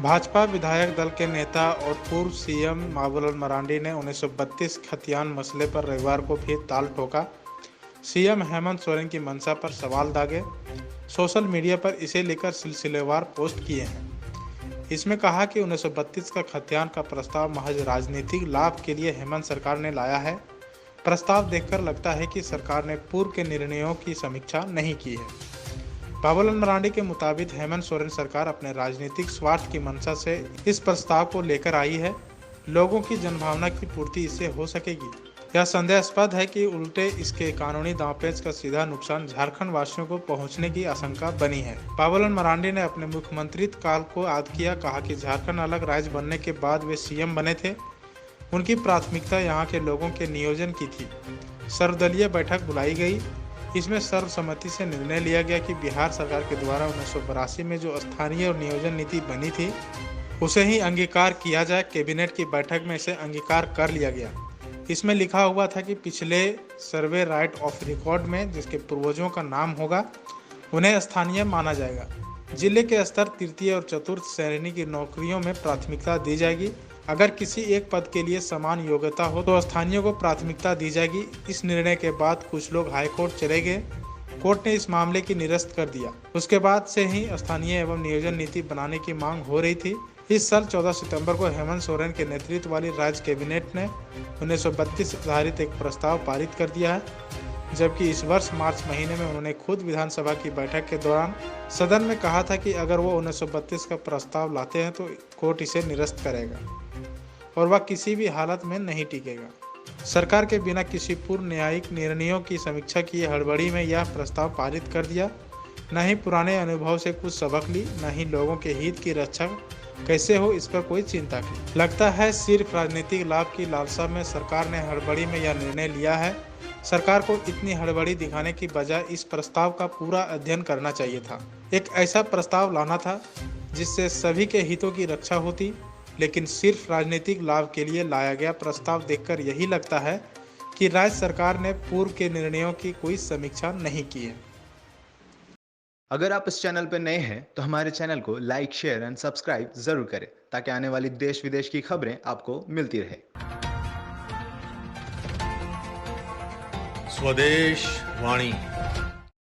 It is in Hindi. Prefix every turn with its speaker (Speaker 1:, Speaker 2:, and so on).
Speaker 1: भाजपा विधायक दल के नेता और पूर्व सीएम बाबूलाल मरांडी ने 1932 खतियान मसले पर रविवार को भी ताल ठोका। सीएम हेमंत सोरेन की मंशा पर सवाल दागे। सोशल मीडिया पर इसे लेकर सिलसिलेवार पोस्ट किए हैं। इसमें कहा कि 1932 का खतियान का प्रस्ताव महज राजनीतिक लाभ के लिए हेमंत सरकार ने लाया है। प्रस्ताव देखकर लगता है कि सरकार ने पूर्व के निर्णयों की समीक्षा नहीं की है। बाबूलाल मरांडी के मुताबिक हेमंत सोरेन सरकार अपने राजनीतिक स्वार्थ की मंशा से इस प्रस्ताव को लेकर आई है। लोगों की जनभावना की पूर्ति इससे हो सकेगी। यह संदेहास्पद है कि उल्टे इसके कानूनी दांवपेच का सीधा नुकसान झारखंड वासियों को पहुंचने की आशंका बनी है। बाबूलाल मरांडी ने अपने मुख्यमंत्री काल को याद किया। कहा कि झारखंड अलग राज्य बनने के बाद वे सीएम बने थे। उनकी प्राथमिकता यहाँ के लोगों के नियोजन की थी। सर्वदलीय बैठक बुलाई गई। इसमें सर्वसम्मति से निर्णय लिया गया कि बिहार सरकार के द्वारा 1982 में जो स्थानीय और नियोजन नीति बनी थी उसे ही अंगीकार किया जाए। कैबिनेट की बैठक में इसे अंगीकार कर लिया गया। इसमें लिखा हुआ था कि पिछले सर्वे राइट ऑफ रिकॉर्ड में जिसके पूर्वजों का नाम होगा उन्हें स्थानीय माना जाएगा। जिले के स्तर तृतीय और चतुर्थ श्रेणी की नौकरियों में प्राथमिकता दी जाएगी। अगर किसी एक पद के लिए समान योग्यता हो तो स्थानीय को प्राथमिकता दी जाएगी। इस निर्णय के बाद कुछ लोग हाईकोर्ट चले गए। कोर्ट ने इस मामले की निरस्त कर दिया। उसके बाद से ही स्थानीय एवं नियोजन नीति बनाने की मांग हो रही थी। इस साल 14 सितंबर को हेमंत सोरेन के नेतृत्व वाली राज्य कैबिनेट ने 1932 आधारित एक प्रस्ताव पारित कर दिया है, जबकि इस वर्ष मार्च महीने में उन्होंने खुद विधानसभा की बैठक के दौरान सदन में कहा था कि अगर वो 1932 का प्रस्ताव लाते हैं तो कोर्ट इसे निरस्त करेगा और वह किसी भी हालत में नहीं टिकेगा। सरकार के बिना किसी पूर्व न्यायिक निर्णयों की समीक्षा किए हड़बड़ी में यह प्रस्ताव पारित कर दिया। न ही पुराने अनुभव से कुछ सबक ली, न ही लोगों के हित की रक्षा कैसे हो इस पर कोई चिंता की। लगता है सिर्फ राजनीतिक लाभ की लालसा में सरकार ने हड़बड़ी में यह निर्णय लिया है। सरकार को इतनी हड़बड़ी दिखाने की बजाय इस प्रस्ताव का पूरा अध्ययन करना चाहिए था। एक ऐसा प्रस्ताव लाना था जिससे सभी के हितों की रक्षा होती, लेकिन सिर्फ राजनीतिक लाभ के लिए लाया गया प्रस्ताव देखकर यही लगता है कि राज्य सरकार ने पूर्व के निर्णयों की कोई समीक्षा नहीं की है।
Speaker 2: अगर आप इस चैनल पर नए हैं तो हमारे चैनल को लाइक, शेयर एंड सब्सक्राइब जरूर करें ताकि आने वाली देश विदेश की खबरें आपको मिलती रहे।
Speaker 3: स्वदेश वाणी।